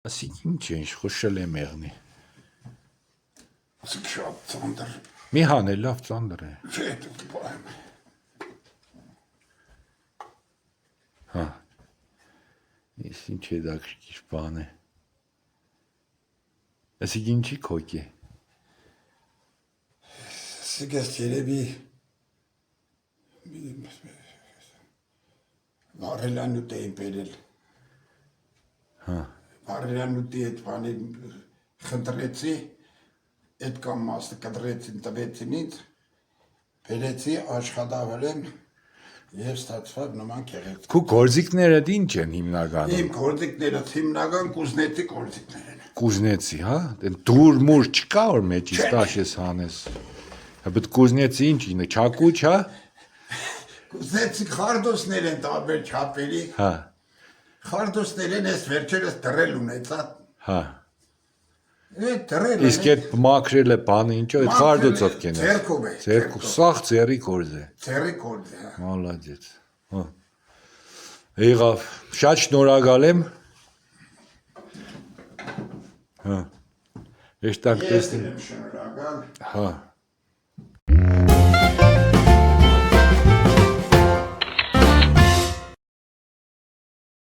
Ասիկ ինչ է, ինչ խոշել է մեղնի։ Ասիկ շատ ծանդր։ Մի հանել, լավ ծանդր է։ Չէ, պայմ։ Հա։ Ես ինչ է դա քիչ բան է։ Ասիկ ինչի քոկ է։ Ասիկ ես երևի վարելանուտ էին բերել։ Հա։ Վարելանուտի այդ բանի խնդրեցի, այդ կամ մասը կտրեցին, տվեցին ինձ, բերեցի, աշխատավարեմ և ստացվավ նման կեղեց։ Քու գործիքները ինչ են հիմնականում։ Իմ գործիքները հիմնական կուզնեցի գործիքներ են։ Կուզնեցի, հա։ Դուր մուր չկա որ մեջից Չէ։ տաշես հանես։ Բայց կուզնեցի ինչ ինը, չակուչ, հա։ Կուզնեցի խարդոսներ են տարբեր չապերի։ Հա։ Խարդոսներ են ես վերջերս դրել ունեցա։ Հա։ Դրել են։ Իսկ այդ մաքրել է բանը ինչո՞, այդ խարդոցով կենես։ Ձեռքով է, Ձեռքով, սաղ ձեռի գործ է։ Ձեռի գործ է, հա։ Մալադեց։ Հա։ Եղավ, շատ շնորհակալ եմ։ Հա։ Եշտակ Ես տեսնեմ։ եմ շնորհակալ։ Հա։